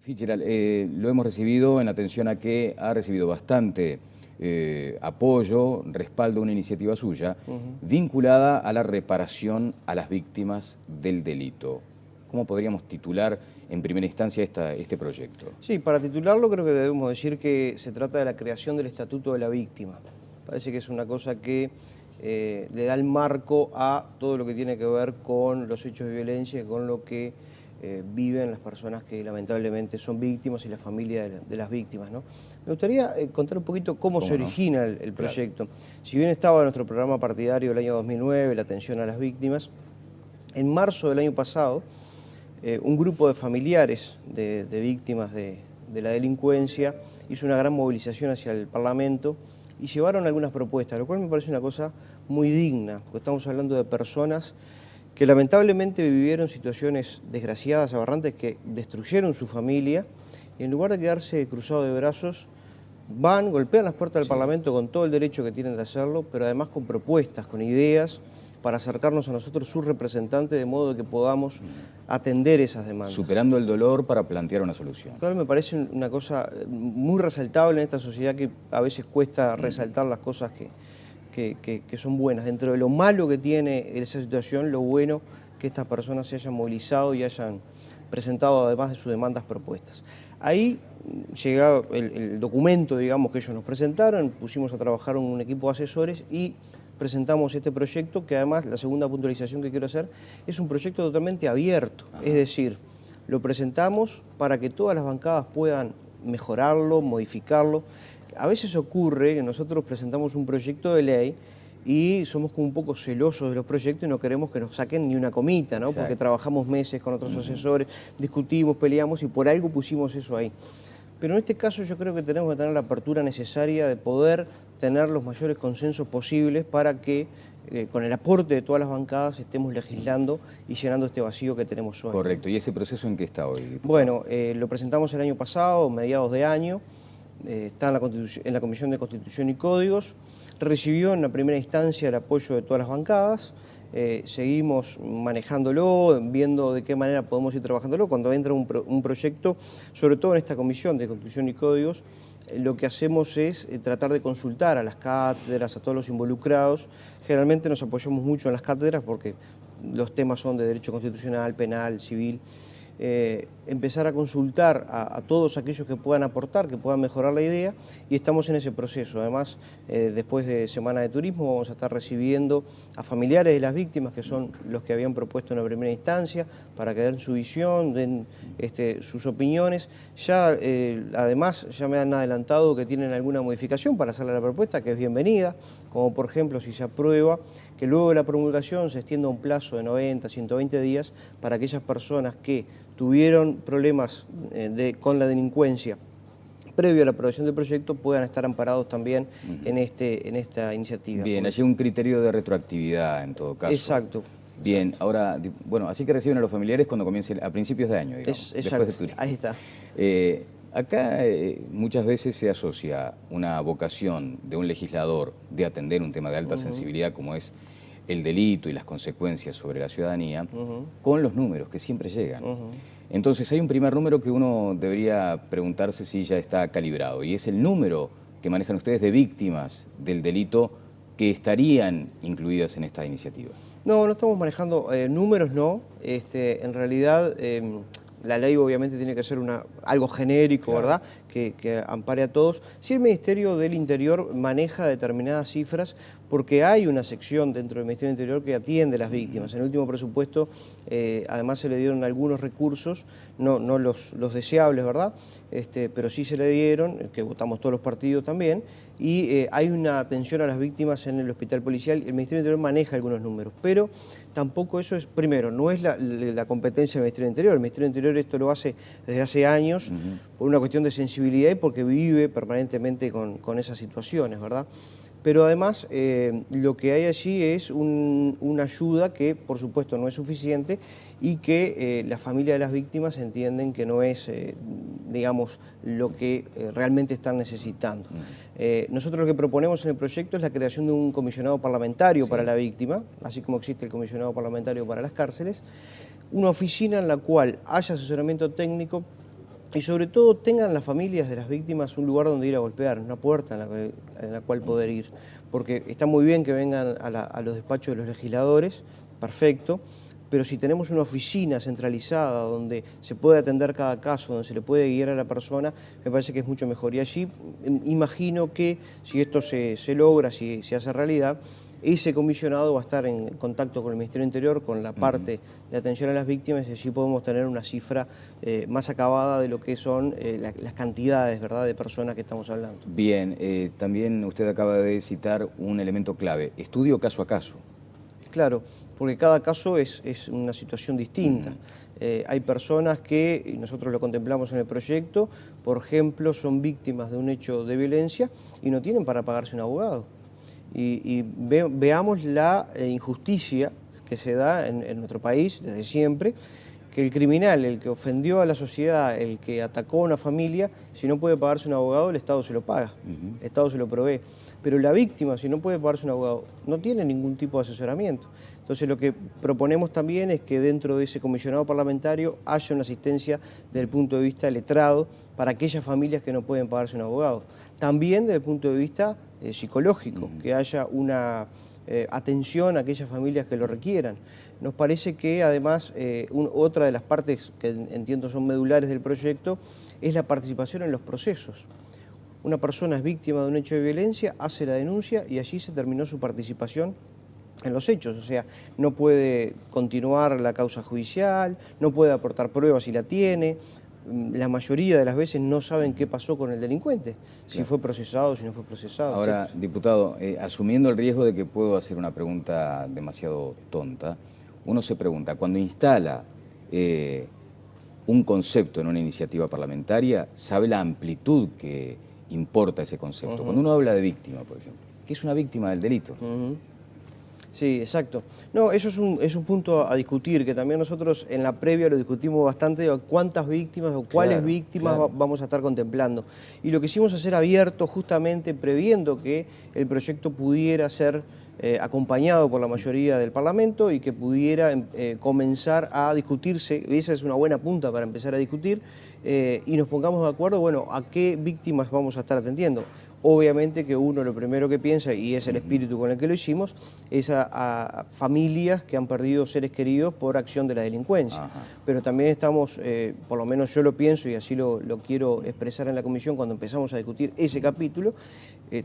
Fitzgerald, lo hemos recibido en atención a que ha recibido bastante apoyo, respaldo a una iniciativa suya vinculada a la reparación a las víctimas del delito. ¿Cómo podríamos titular en primera instancia este proyecto? Sí, para titularlo creo que debemos decir que se trata de la creación del Estatuto de la Víctima. Parece que es una cosa que le da el marco a todo lo que tiene que ver con los hechos de violencia y con lo que viven las personas que lamentablemente son víctimas y la familia de las víctimas, ¿no? Me gustaría contar un poquito cómo se origina el proyecto. Claro. Si bien estaba en nuestro programa partidario del año 2009, la atención a las víctimas, en marzo del año pasado, un grupo de familiares de víctimas de la delincuencia hizo una gran movilización hacia el Parlamento y llevaron algunas propuestas, lo cual me parece una cosa muy digna, porque estamos hablando de personas que lamentablemente vivieron situaciones desgraciadas, aberrantes, que destruyeron su familia, y en lugar de quedarse cruzados de brazos, van, golpean las puertas del Parlamento con todo el derecho que tienen de hacerlo, pero además con propuestas, con ideas, para acercarnos a nosotros, sus representantes, de modo que podamos atender esas demandas. Superando el dolor para plantear una solución. Claro, me parece una cosa muy resaltable en esta sociedad que a veces cuesta resaltar las cosas que son buenas. Dentro de lo malo que tiene esa situación, lo bueno que estas personas se hayan movilizado y hayan presentado, además de sus demandas, propuestas. Ahí llega el documento, digamos, que ellos nos presentaron, pusimos a trabajar un equipo de asesores y presentamos este proyecto, que además, la segunda puntualización que quiero hacer, es un proyecto totalmente abierto. Es decir, lo presentamos para que todas las bancadas puedan mejorarlo, modificarlo. A veces ocurre que nosotros presentamos un proyecto de ley y somos como un poco celosos de los proyectos y no queremos que nos saquen ni una comita, ¿no? Porque trabajamos meses con otros asesores, discutimos, peleamos y por algo pusimos eso ahí. Pero en este caso yo creo que tenemos que tener la apertura necesaria de poder tener los mayores consensos posibles para que con el aporte de todas las bancadas estemos legislando y llenando este vacío que tenemos hoy. Correcto. ¿Y ese proceso en qué está hoy, diputado? Bueno, lo presentamos el año pasado, mediados de año, está en la Comisión de Constitución y Códigos, recibió en la primera instancia el apoyo de todas las bancadas, seguimos manejándolo, viendo de qué manera podemos ir trabajándolo. Cuando entra un proyecto, sobre todo en esta Comisión de Constitución y Códigos, lo que hacemos es tratar de consultar a las cátedras, a todos los involucrados. Generalmente nos apoyamos mucho en las cátedras porque los temas son de derecho constitucional, penal, civil. Empezar a consultar a todos aquellos que puedan aportar, que puedan mejorar la idea, y estamos en ese proceso. Además, después de Semana de Turismo vamos a estar recibiendo a familiares de las víctimas, que son los que habían propuesto en la primera instancia, para que den su visión, den sus opiniones. Ya, además, ya me han adelantado que tienen alguna modificación para hacerle la propuesta, que es bienvenida, como por ejemplo, si se aprueba, que luego de la promulgación se extienda un plazo de 90, 120 días para aquellas personas que tuvieron problemas con la delincuencia previo a la aprobación del proyecto puedan estar amparados también en esta iniciativa. Bien, allí un criterio de retroactividad en todo caso. Exacto. Bien, ahora, bueno, así que reciben a los familiares cuando comiencen, a principios de año, digamos. Exacto, después de ahí está. Acá muchas veces se asocia una vocación de un legislador de atender un tema de alta sensibilidad como es el delito y las consecuencias sobre la ciudadanía con los números que siempre llegan. Entonces hay un primer número que uno debería preguntarse si ya está calibrado, y es el número que manejan ustedes de víctimas del delito que estarían incluidas en esta iniciativa. No estamos manejando números, no. En realidad la ley obviamente tiene que ser algo genérico, claro, ¿verdad?, que ampare a todos. Sí, el Ministerio del Interior maneja determinadas cifras porque hay una sección dentro del Ministerio del Interior que atiende a las víctimas. En el último presupuesto además se le dieron algunos recursos, no los deseables, ¿verdad?, pero sí se le dieron, que votamos todos los partidos también, y hay una atención a las víctimas en el hospital policial. El Ministerio del Interior maneja algunos números, pero tampoco eso es, primero, no es la competencia del Ministerio del Interior. El Ministerio del Interior esto lo hace desde hace años por una cuestión de sensibilidad y porque vive permanentemente con esas situaciones, ¿verdad? Pero además lo que hay allí es una ayuda que por supuesto no es suficiente y que la familia de las víctimas entienden que no es, digamos, lo que realmente están necesitando. Nosotros lo que proponemos en el proyecto es la creación de un comisionado parlamentario para la víctima, así como existe el comisionado parlamentario para las cárceles, una oficina en la cual haya asesoramiento técnico y sobre todo tengan las familias de las víctimas un lugar donde ir a golpear, una puerta en la cual poder ir. Porque está muy bien que vengan a los despachos de los legisladores, perfecto, pero si tenemos una oficina centralizada donde se puede atender cada caso, donde se le puede guiar a la persona, me parece que es mucho mejor. Y allí imagino que si esto se logra, si se hace realidad, ese comisionado va a estar en contacto con el Ministerio del Interior, con la parte de atención a las víctimas, y allí podemos tener una cifra más acabada de lo que son las cantidades, ¿verdad?, de personas que estamos hablando. Bien, también usted acaba de citar un elemento clave, estudio caso a caso. Claro, porque cada caso es una situación distinta. Hay personas que, y nosotros lo contemplamos en el proyecto, por ejemplo, son víctimas de un hecho de violencia y no tienen para pagarse un abogado. Veamos la injusticia que se da en nuestro país desde siempre, que el criminal, el que ofendió a la sociedad, el que atacó a una familia, si no puede pagarse un abogado, el Estado se lo paga, el Estado se lo provee. Pero la víctima, si no puede pagarse un abogado, no tiene ningún tipo de asesoramiento. Entonces lo que proponemos también es que dentro de ese comisionado parlamentario haya una asistencia desde el punto de vista letrado para aquellas familias que no pueden pagarse un abogado. También desde el punto de vista psicológico, que haya una atención a aquellas familias que lo requieran. Nos parece que además otra de las partes que entiendo son medulares del proyecto es la participación en los procesos. Una persona es víctima de un hecho de violencia, hace la denuncia y allí se terminó su participación en los hechos. O sea, no puede continuar la causa judicial, no puede aportar pruebas si la tiene. La mayoría de las veces no saben qué pasó con el delincuente, si fue procesado, si no fue procesado. Ahora, etcétera. diputado, asumiendo el riesgo de que puedo hacer una pregunta demasiado tonta, uno se pregunta, cuando instala un concepto en una iniciativa parlamentaria, ¿sabe la amplitud que importa ese concepto? Cuando uno habla de víctima, por ejemplo, ¿qué es una víctima del delito? Sí, exacto. No, eso es un punto a discutir, que también nosotros en la previa lo discutimos bastante, de cuántas víctimas o cuáles víctimas vamos a estar contemplando. Y lo quisimos hacer abierto justamente previendo que el proyecto pudiera ser acompañado por la mayoría del Parlamento y que pudiera comenzar a discutirse, y esa es una buena punta para empezar a discutir, y nos pongamos de acuerdo, bueno, a qué víctimas vamos a estar atendiendo. Obviamente que uno lo primero que piensa, y es el espíritu con el que lo hicimos, es a familias que han perdido seres queridos por acción de la delincuencia. Pero también estamos, por lo menos yo lo pienso y así lo quiero expresar en la comisión cuando empezamos a discutir ese capítulo,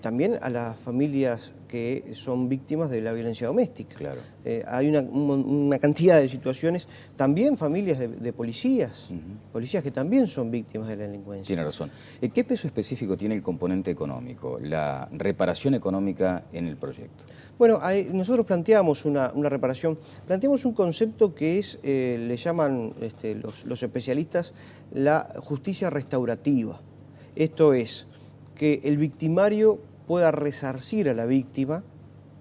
también a las familias que son víctimas de la violencia doméstica. Claro. Hay una cantidad de situaciones, también familias de policías, policías que también son víctimas de la delincuencia. Tiene razón. ¿Qué peso específico tiene el componente económico, la reparación económica en el proyecto? Bueno, nosotros planteamos una reparación, planteamos un concepto que es, le llaman los especialistas, la justicia restaurativa. Esto es, que el victimario pueda resarcir a la víctima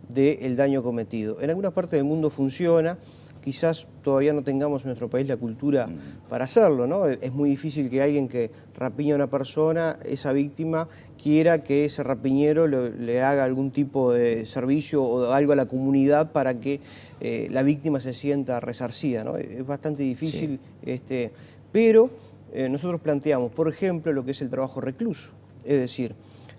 del daño cometido. En algunas partes del mundo funciona, quizás todavía no tengamos en nuestro país la cultura para hacerlo, ¿no? Es muy difícil que alguien que rapiña a una persona, esa víctima, quiera que ese rapiñero le haga algún tipo de servicio o algo a la comunidad para que la víctima se sienta resarcida, ¿no? Es bastante difícil, pero nosotros planteamos, por ejemplo, lo que es el trabajo recluso, es decir,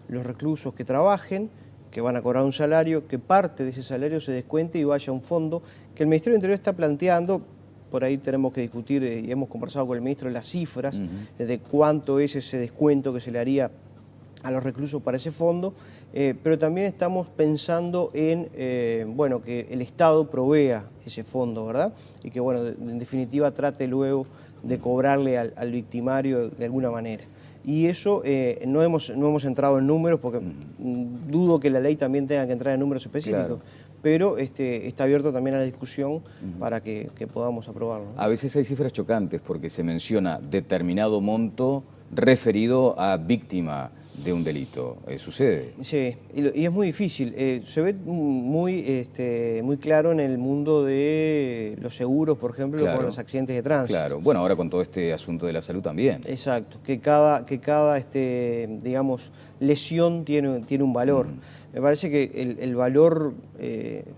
los reclusos que trabajen, que van a cobrar un salario, que parte de ese salario se descuente y vaya a un fondo que el Ministerio del Interior está planteando. Por ahí tenemos que discutir, y hemos conversado con el ministro, las cifras de cuánto es ese descuento que se le haría a los reclusos para ese fondo, pero también estamos pensando en bueno, que el Estado provea ese fondo, ¿verdad? Y que, bueno, en definitiva trate luego de cobrarle al victimario de alguna manera. Y eso no hemos entrado en números porque dudo que la ley también tenga que entrar en números específicos, pero está abierto también a la discusión para que podamos aprobarlo, ¿no? A veces hay cifras chocantes porque se menciona determinado monto referido a víctima de un delito. ¿Sucede? Sí, y es muy difícil. Se ve muy claro en el mundo de los seguros, por ejemplo, con los accidentes de tránsito. Claro, bueno, ahora con todo este asunto de la salud también. Exacto, que cada digamos, lesión tiene un valor. Me parece que el valor,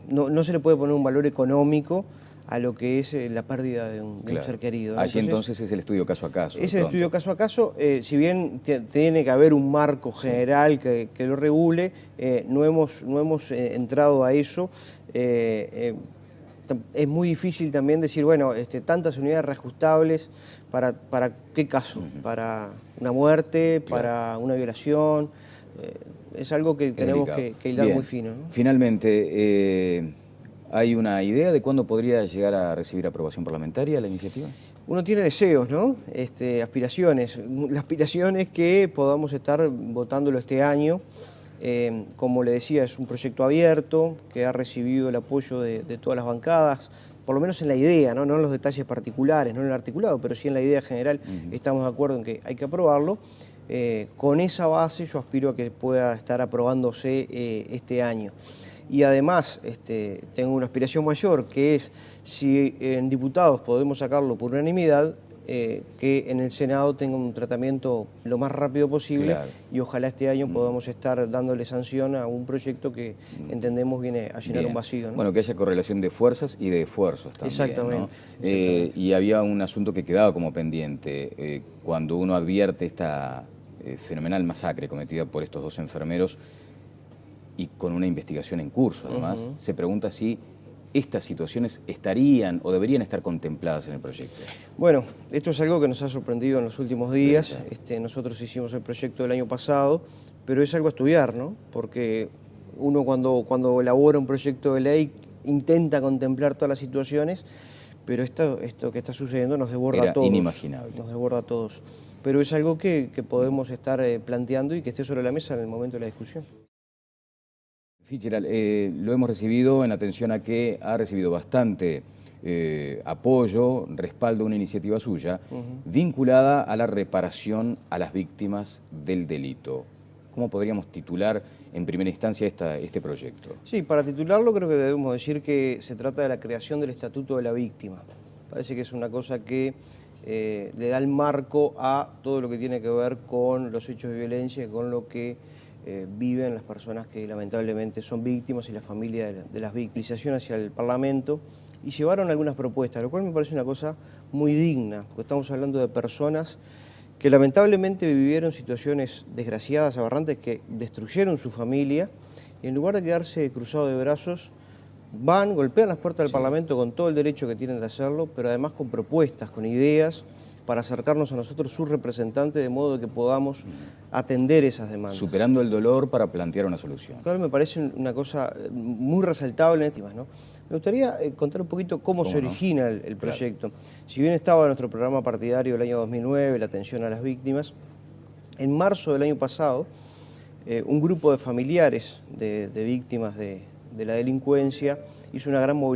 no se le puede poner un valor económico a lo que es la pérdida de un ser querido, ¿no? Allí entonces es el estudio caso a caso. Es el estudio caso a caso, si bien tiene que haber un marco general que lo regule, no hemos entrado a eso. Es muy difícil también decir, bueno, tantas unidades reajustables, ¿para qué caso? ¿Para una muerte? ¿Para una violación? Es algo que tenemos que hilar muy fino, ¿no? Finalmente, ¿hay una idea de cuándo podría llegar a recibir aprobación parlamentaria la iniciativa? Uno tiene deseos, ¿no? Aspiraciones. La aspiración es que podamos estar votándolo este año. Como le decía, es un proyecto abierto que ha recibido el apoyo de todas las bancadas, por lo menos en la idea, ¿no? No en los detalles particulares, no en el articulado, pero sí en la idea general. Estamos de acuerdo en que hay que aprobarlo. Con esa base yo aspiro a que pueda estar aprobándose este año. Y además tengo una aspiración mayor, que es si en diputados podemos sacarlo por unanimidad, que en el Senado tenga un tratamiento lo más rápido posible, y ojalá este año podamos estar dándole sanción a un proyecto que entendemos viene a llenar un vacío, ¿no? Bueno, que haya correlación de fuerzas y de esfuerzos también. Exactamente. ¿No? Y había un asunto que quedaba como pendiente. Cuando uno advierte esta fenomenal masacre cometida por estos dos enfermeros y con una investigación en curso, además, se pregunta si estas situaciones estarían o deberían estar contempladas en el proyecto. Bueno, esto es algo que nos ha sorprendido en los últimos días. Nosotros hicimos el proyecto del año pasado, pero es algo a estudiar, ¿no? Porque uno cuando elabora un proyecto de ley intenta contemplar todas las situaciones, pero esto que está sucediendo nos desborda a todos. Era inimaginable. Nos desborda a todos. Pero es algo que podemos estar planteando y que esté sobre la mesa en el momento de la discusión. Fitzgerald, lo hemos recibido en atención a que ha recibido bastante apoyo, respaldo a una iniciativa suya vinculada a la reparación a las víctimas del delito. ¿Cómo podríamos titular en primera instancia este proyecto? Sí, para titularlo creo que debemos decir que se trata de la creación del Estatuto de la Víctima. Parece que es una cosa que le da el marco a todo lo que tiene que ver con los hechos de violencia y con lo que viven las personas que lamentablemente son víctimas y la familia de las víctimas. Hacia el Parlamento y llevaron algunas propuestas, lo cual me parece una cosa muy digna, porque estamos hablando de personas que lamentablemente vivieron situaciones desgraciadas, aberrantes, que destruyeron su familia y en lugar de quedarse cruzados de brazos, golpean las puertas del Parlamento con todo el derecho que tienen de hacerlo, pero además con propuestas, con ideas, para acercarnos a nosotros, sus representantes, de modo que podamos atender esas demandas. Superando el dolor para plantear una solución. Claro, me parece una cosa muy resaltable, ¿no? Me gustaría contar un poquito cómo se origina el proyecto. Claro. Si bien estaba en nuestro programa partidario del año 2009, la atención a las víctimas, en marzo del año pasado, un grupo de familiares de víctimas de la delincuencia hizo una gran movilización